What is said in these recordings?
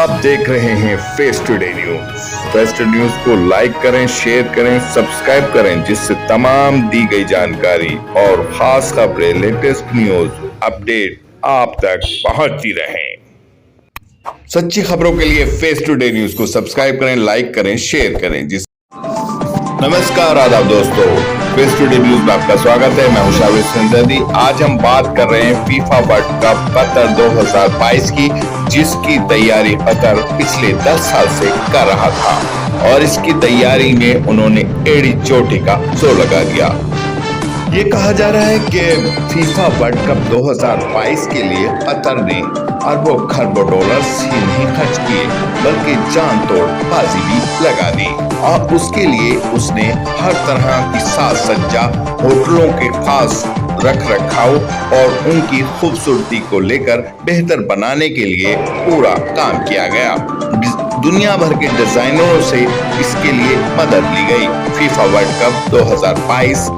आप देख रहे हैं face today news. Face today news को लाइक करें, शेयर करें, सब्सक्राइब करें, जिससे तमाम दी गई जानकारी और खास खबरें, लेटेस्ट न्यूज अपडेट आप तक पहुंचती रहें। सच्ची खबरों के लिए फेस टुडे न्यूज को सब्सक्राइब करें, लाइक करें, शेयर करें। नमस्कार, आदाब दोस्तों, फेस टुडे न्यूज में आपका स्वागत है। मैं हूं शाविर सिंधदी। आज हम बात कर रहे हैं फीफा वर्ल्ड कप कतर 2022 की, जिसकी तैयारी कतर पिछले 10 साल से कर रहा था और इसकी तैयारी में उन्होंने एड़ी चोटी का जोर लगा दिया। ये कहा जा रहा है कि फीफा वर्ल्ड कप 2022 के लिए कतर ने अरबों खरबों डॉलर्स ही नहीं खर्च किए, बल्कि जान तोड़ बाजी भी लगा दी और उसके लिए उसने हर तरह की साज सज्जा, होटलों के खास रख रखाव और उनकी खूबसूरती को लेकर बेहतर बनाने के लिए पूरा काम किया गया। दुनिया भर के डिजाइनरों से इसके लिए मदद ली गई। फीफा वर्ल्ड कप 2022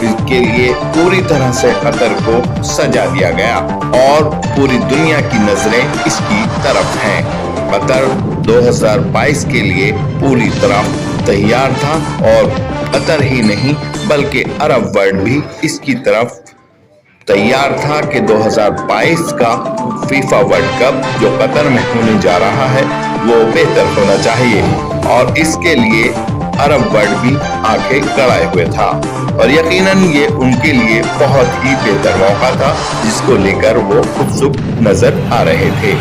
के लिए पूरी तरह से कतर को सजा दिया गया और पूरी दुनिया की नजरें इसकी तरफ हैं। कतर 2022 के लिए पूरी तरह तैयार था और कतर ही नहीं बल्कि अरब वर्ल्ड भी इसकी तरफ तैयार था कि 2022 का फीफा वर्ल्ड कप जो कतर में होने जा रहा है वो बेहतर होना चाहिए और इसके लिए अरब वर्ल्ड भी आंखें गड़ाए हुए था और यकीनन ये उनके लिए बहुत ही बेहतर मौका था, जिसको लेकर वो उत्सुक नजर आ रहे थे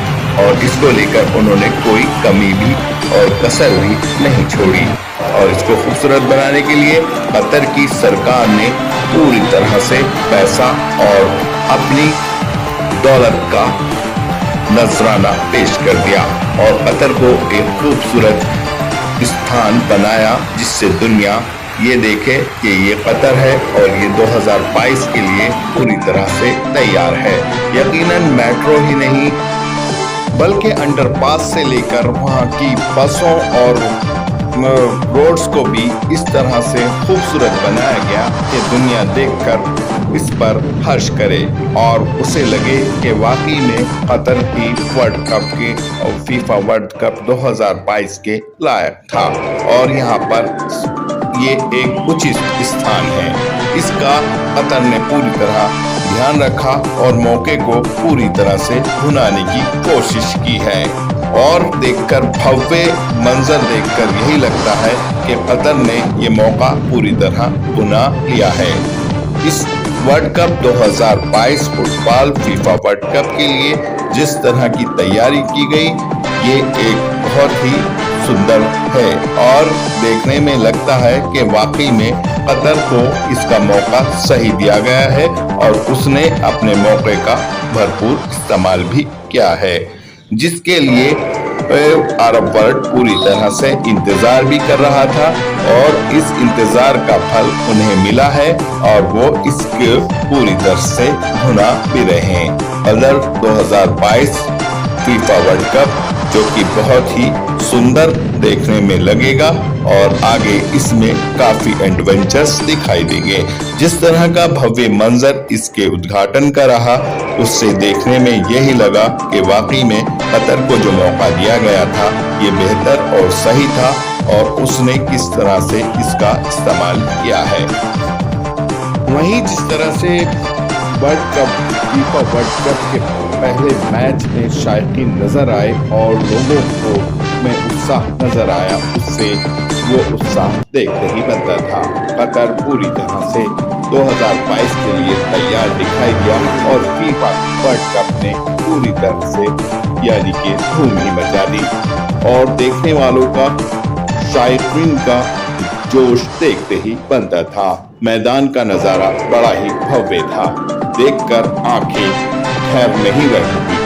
और इसको लेकर उन्होंने कोई कमी भी और कसर भी नहीं छोड़ी और इसको खूबसूरत बनाने के लिए कतर की सरकार ने पूरी तरह से पैसा और अपनी दौलत का नजराना पेश कर दिया और कतर को एक खूबसूरत स्थान बनाया, जिससे दुनिया ये देखे कि ये कतर है और ये 2022 के लिए पूरी तरह से तैयार है। यकीनन मेट्रो ही नहीं बल्कि अंडरपास से लेकर वहाँ की बसों और रोड्स को भी इस तरह से खूबसूरत बनाया गया कि दुनिया देखकर इस पर हर्ष करे और उसे लगे कि वाकई में कतर की वर्ल्ड कप के और फीफा वर्ल्ड कप 2022 के लायक था और यहाँ पर ये एक उचित स्थान है। इसका कतर ने पूरी तरह ध्यान रखा और मौके को पूरी तरह से भुनाने की कोशिश की है और देखकर भव्य मंजर देखकर यही लगता है कि कतर ने ये मौका पूरी तरह भुना लिया है। इस world cup 2022 football FIFA world cup के लिए जिस तरह की तैयारी की गई, ये एक बहुत ही सुंदर है और देखने में लगता है कि वाकई में कतर को इसका मौका सही दिया गया है और उसने अपने मौके का भरपूर इस्तेमाल भी किया है, जिसके लिए अरब वर्ल्ड पूरी तरह से इंतजार भी कर रहा था और इस इंतजार का फल उन्हें मिला है और वो इसके पूरी तरह से भुना भी रहे हैं। कतर 2022 फीफा वर्ल्ड कप जो कि बहुत ही सुंदर देखने में लगेगा और आगे इसमें काफी एडवेंचर्स दिखाई देंगे। जिस तरह का भव्य मंजर इसके उद्घाटन का रहा, उससे देखने में यही लगा कि वाकई में कतर को जो मौका दिया गया था ये बेहतर और सही था और उसने किस तरह से इसका इस्तेमाल किया है। वहीं जिस तरह से world cup FIFA world cup के पहले मैच में शायकीन नजर आए और लोगों को में उत्साह नजर आया, उससे वो उत्साह देखते ही बनता था। कतर पूरी तरह से 2022 के लिए तैयार दिखाई दिया और फीफा वर्ल्ड कप ने पूरी तरह से यानी कि धूम ही मचा दी और देखने वालों का शायकीन का जोश देखते ही बनता था। मैदान का नजारा बड़ा ही भव्य था, देखकर आंखें ठहर नहीं रही थी।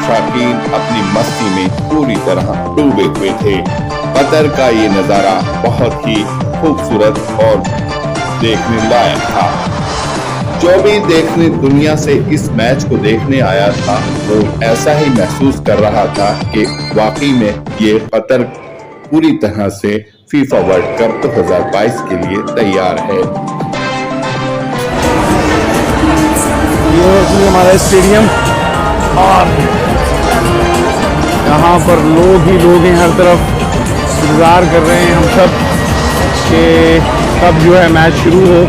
शायकीन अपनी मस्ती में पूरी तरह डूबे हुए थे। कतर का ये नजारा बहुत ही खूबसूरत और देखने लायक था। जो भी देखने दुनिया से इस मैच को देखने आया था वो ऐसा ही महसूस कर रहा था कि वाकई में ये कतर पूरी तरह से फीफा वर्ल्ड कप 2022 के लिए तैयार है। ये है जी हमारा स्टेडियम और यहाँ पर लोग ही लोग हैं, हर तरफ इंतज़ार कर रहे हैं हम सब कि कब जो है मैच शुरू हो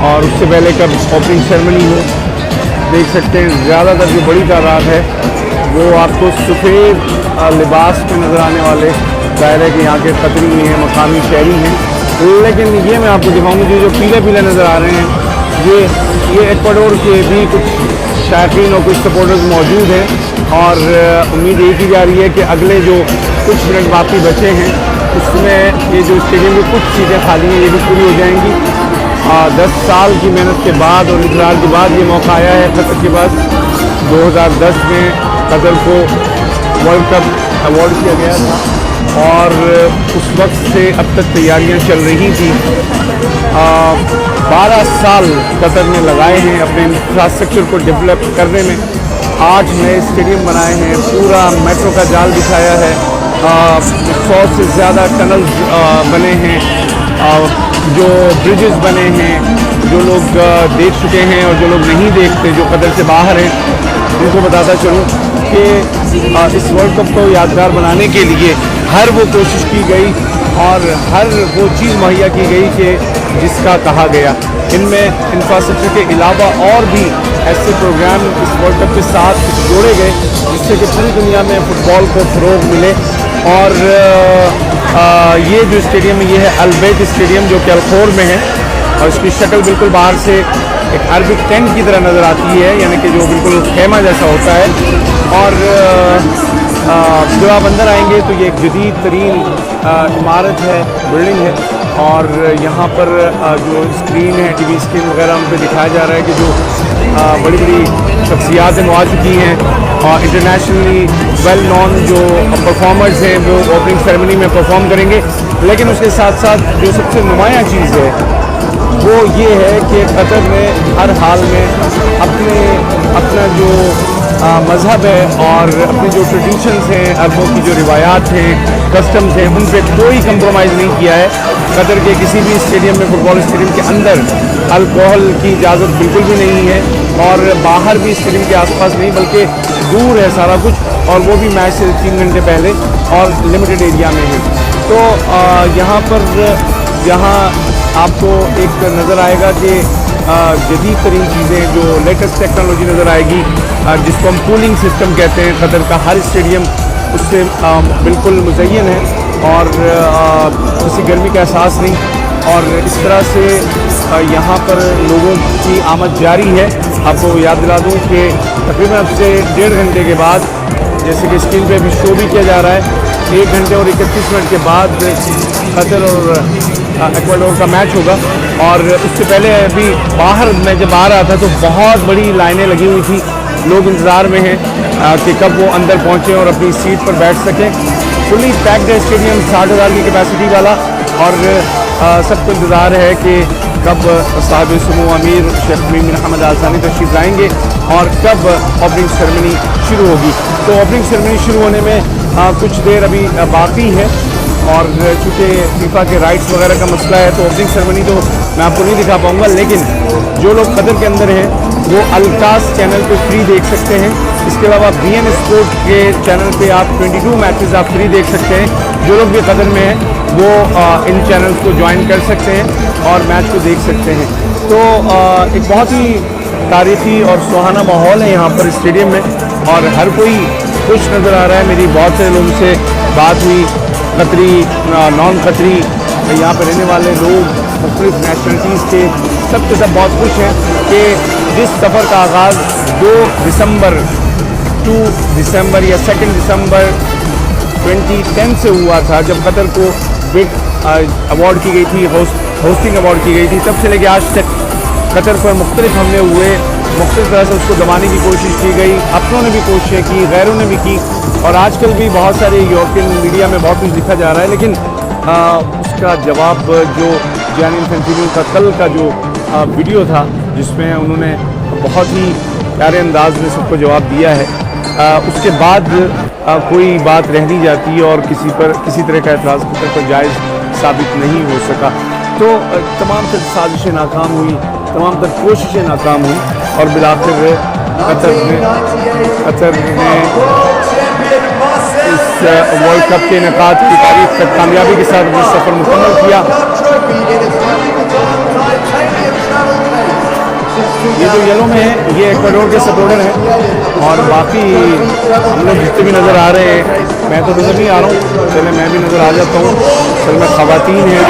और उससे पहले कब ओपनिंग सेरेमनी हो। देख सकते हैं ज़्यादातर जो बड़ी तादाद है वो आपको सफ़ेद लिबास में नज़र आने वाले, ज़ाहिर है कि यहाँ के कतरी हैं, मकामी शहरी हैं। लेकिन ये मैं आपको दिखाऊंगी जो पीले पीले नज़र आ रहे हैं ये इक्वाडोर के भी कुछ शायकीन और कुछ सपोर्टर्स मौजूद हैं और उम्मीद यही की जा रही है कि अगले जो कुछ मिनट बाकी बचे हैं उसमें ये जो स्टेडियम में कुछ सीटें खाली हैं ये भी पूरी हो जाएंगी। 10 साल की मेहनत के बाद और इंतज़ार के बाद ये मौका आया है कतर के पास। 2010 में कतर को वर्ल्ड कप अवार्ड किया गया था और उस वक्त से अब तक तैयारियां चल रही थी। 12 साल कतर ने लगाए हैं अपने इंफ्रास्ट्रक्चर को डेवलप करने में। 8 नए स्टेडियम बनाए हैं, पूरा मेट्रो का जाल बिछाया है, 100 से ज़्यादा टनल्स बने हैं, जो ब्रिजेस बने हैं, जो लोग देख चुके हैं और जो लोग नहीं देखते, जो कतर से बाहर हैं, उनको बताता चलूँ कि इस वर्ल्ड कप को यादगार बनाने के लिए हर वो कोशिश की गई और हर वो चीज़ मुहैया की गई कि जिसका कहा गया। इनमें इंफ्रास्ट्रक्चर के अलावा और भी ऐसे प्रोग्राम इस वर्ल्ड कप के साथ जोड़े गए जिससे कि पूरी दुनिया में फ़ुटबॉल को फ़रोग़ मिले। और ये जो स्टेडियम है ये है अल-बैत स्टेडियम जो कि अल-खोर में है और इसकी शक्ल बिल्कुल बाहर से एक अरबिक टेंट की तरह नज़र आती है, यानी कि जो बिल्कुल खेमा जैसा होता है। और जब आप अंदर आएंगे तो ये एक जदीद तरीन इमारत है, बिल्डिंग है और यहाँ पर जो स्क्रीन है, टीवी स्क्रीन वगैरह उन पर दिखाया जा रहा है कि जो बड़ी बड़ी शख्सियात आ चुकी हैं और इंटरनेशनली वेल नॉन जो परफॉर्मर्स हैं वो ओपनिंग सेरेमनी में परफॉर्म करेंगे। लेकिन उसके साथ साथ जो सबसे नुमायाँ चीज़ है वो ये है कि कतर ने हर हाल में अपना जो मज़हब है और अपने जो ट्रेडिशंस हैं, अरबों की जो रिवायात हैं, कस्टम्स हैं, उन पर कोई कंप्रोमाइज़ नहीं किया है। कतर के किसी भी स्टेडियम में, फुटबॉल स्टेडियम के अंदर अल्कोहल की इजाज़त बिल्कुल भी नहीं है और बाहर भी स्टेडियम के आसपास नहीं बल्कि दूर है सारा कुछ और वो भी मैच से 3 घंटे पहले और लिमिटेड एरिया में है। तो यहाँ पर जहाँ आपको एक नज़र आएगा कि जदीद तरीन चीज़ें जो लेटेस्ट टेक्नोलॉजी नज़र आएगी जिसको हम कूलिंग सिस्टम कहते हैं। कतर का हर स्टेडियम उससे बिल्कुल मुज़य्यन है और किसी गर्मी का एहसास नहीं और इस तरह से यहाँ पर लोगों की आमद जारी है। आपको याद दिला दूँ कि तकरीबन अब से 1.5 घंटे के बाद, जैसे कि स्क्रीन पे भी शो भी किया जा रहा है, 1 घंटे और 31 मिनट के बाद कतर और इक्वाडोर का मैच होगा। और उससे पहले अभी बाहर मैं जब आ रहा था तो बहुत बड़ी लाइनें लगी हुई थी, लोग इंतज़ार में हैं कि कब वो अंदर पहुँचें और अपनी सीट पर बैठ सकें। फुली पैक्ड है स्टेडियम, 60,000 की कैपेसिटी वाला और सबको इंतज़ार है कि कब साहिब सुमो अमीर शेख तमीम बिन हमद आल थानी तशरीफ़ लाएंगे और कब ओपनिंग सेरेमनी शुरू होगी। तो ओपनिंग सेरेमनी शुरू होने में कुछ देर अभी बाकी है और चूँकि फीफा के राइट्स वगैरह का मसला है तो ओपनिंग सेरेमनी तो मैं आपको नहीं दिखा पाऊँगा, लेकिन जो लोग कतर के अंदर हैं वो अलकास चैनल पे फ्री देख सकते हैं। इसके अलावा BN स्पोर्ट के चैनल पे आप 22 मैचेस आप फ्री देख सकते हैं। जो लोग भी कतर में हैं वो इन चैनल्स को ज्वाइन कर सकते हैं और मैच को देख सकते हैं। तो एक बहुत ही तारीख़ी और सुहाना माहौल है यहाँ पर स्टेडियम में और हर कोई खुश नज़र आ रहा है। मेरी बहुत से लोगों से बात हुई, कतरी, नॉन कतरी, यहाँ पर रहने वाले लोग मुख्तलिफ नेशनलिटीज़ के, सब के सब बहुत खुश हैं कि जिस सफ़र का आगाज़ 2 दिसंबर 2 दिसंबर या 2 दिसंबर 2010 से हुआ था, जब कतर को बिग अवार्ड की गई थी, होस्टिंग अवार्ड की गई थी, तब से लेकर आज तक कतर पर मुख्तलिफ हमले हुए, मुख्तलिफ तरह से उसको दबाने की कोशिश की गई, अपनों ने भी कोशिशें की, गैरों ने भी की और आजकल भी बहुत सारे यूरोपियन मीडिया में बहुत कुछ लिखा जा रहा है। लेकिन उसका जवाब जो गियानी इन्फेंटिनो का कल का जो वीडियो था जिसमें उन्होंने बहुत ही प्यारे अंदाज में सबको जवाब दिया है, उसके बाद कोई बात रह नहीं जाती और किसी तरह का एतराज़ कतर पर जायज़ साबित नहीं हो सका। तो तमाम तर साजिशें नाकाम हुई, तमाम तर कोशिशें नाकाम हुई और बिलाखिर कतर ने इस वर्ल्ड कप के इनेकाद की तारीख तक कामयाबी के साथ अपना सफ़र मुकम्मल किया। ये जो येलो में है ये इक्वाडोर के सपोर्टर हैं और बाकी हम लोग जितने भी नज़र आ रहे हैं, मैं तो नज़र नहीं आ रहा हूँ, चले मैं भी नज़र आ जाता हूँ। चल में ख़वातीन हैं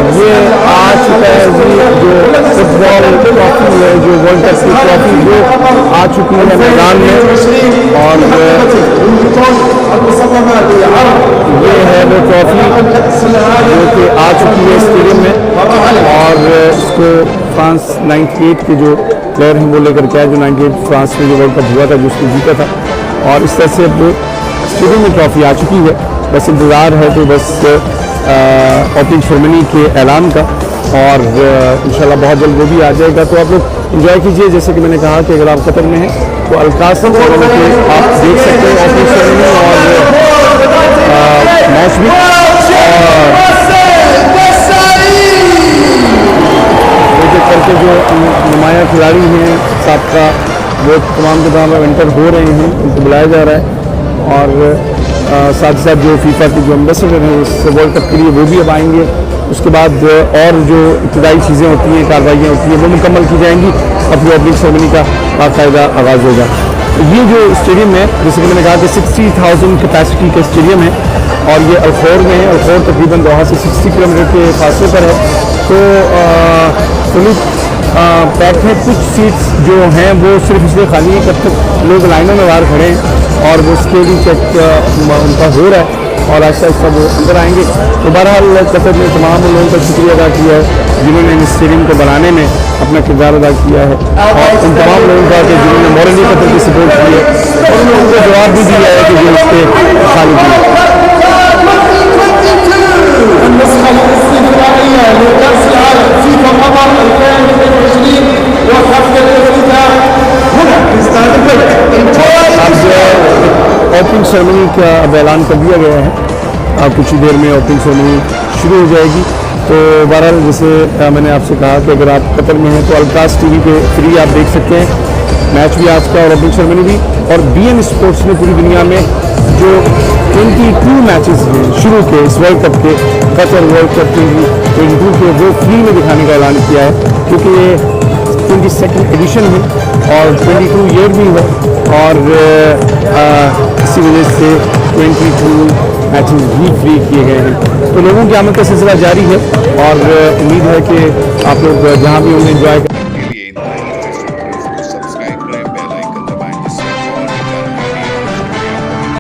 ये आ चुका है जी, जो फुटबॉल ट्रॉफी है, जो वर्ल्ड कप की ट्रॉफी जो आ चुकी है मैदान में, और ये है वो ट्रॉफी जो कि आ चुकी है स्टेडियम में, और इसको फ्रांस 98 के जो प्लेयर हैं वो लेकर के आए, जो 98 फ्रांस में जो वर्ल्ड कप हुआ था जो उसको जीता था, और इस तरह से अब स्टेडियम में ट्रॉफी आ चुकी है। बस इंतज़ार है तो बस ओपनिंग सेरेमनी के ऐलान का, और इंशाल्लाह बहुत जल्द वो भी आ जाएगा। तो आप लोग इंजॉय कीजिए। जैसे कि मैंने कहा कि अगर आप कतर में हैं तो अल्कास के आप देख सकते हैं ओपनिंग सेरेमनी और मैच भी, और जो करके जो नुमाया खिलाड़ी हैं साबका, वो तमाम के तमाम एंटर हो रहे हैं, उनको बुलाया जा रहा है, और साथ ही साथ जो फीफा के जो एम्बेसडर हैं इस वर्ल्ड कप के लिए वो भी अब आएंगे। उसके बाद और जो इब्तदाई चीज़ें होती हैं, कार्रवाइयाँ होती हैं, वो मुकम्मल की जाएंगी, अपनी ओपनिंग सेरेमनी का बाकायदा आगाज़ होगा। ये जो स्टेडियम है, जैसे कि मैंने कहा कि 60,000 कैपेसिटी का स्टेडियम है, और ये अल्खोर में है। अल्खोर तकरीबन दोहा से 60 किलोमीटर के फासले पर है। तो फुली पैक है। कुछ सीट्स जो हैं वो सिर्फ इसलिए खाली है कब तक लोग लाइनों में बाहर खड़े हैं, और वो स्केली चेक उनका हो रहा है, और आहिस्ता आहिस्ता वो अंदर आएंगे। तो बहरहाल कतर ने तमाम लोगों का शुक्रिया अदा किया है जिन्होंने इस स्टेडियम को बनाने में अपना किरदार अदा किया है, और उन तमाम लोगों का कि जिन्होंने मॉरली कतर की सपोर्ट की है, और उन लोगों को जवाब भी दिया है कि जो उसके खाली किए। ओपनिंग सेरेमनी का अब ऐलान कर दिया गया है, कुछ ही देर में ओपनिंग सेरेमनी शुरू हो जाएगी। तो बहरहाल जैसे मैंने आपसे कहा कि अगर आप कतर में हैं तो अल्कास टीवी पे फ्री आप देख सकते हैं मैच भी आज का और ओपनिंग सेरेमनी भी। और BN स्पोर्ट्स ने पूरी दुनिया में जो 22 मैचेस हैं शुरू के इस वर्ल्ड कप के, कतर वर्ल्ड कप 2022 के, वो फ्री में दिखाने का ऐलान किया है, क्योंकि ये 22nd एडिशन है और 22 ईयर भी है, और इसी वजह से 22 मैचेस भी फ्री किए गए हैं। तो लोगों की आमद का सिलसिला जारी है, और उम्मीद है कि आप लोग जहाँ भी होंगे एंजॉय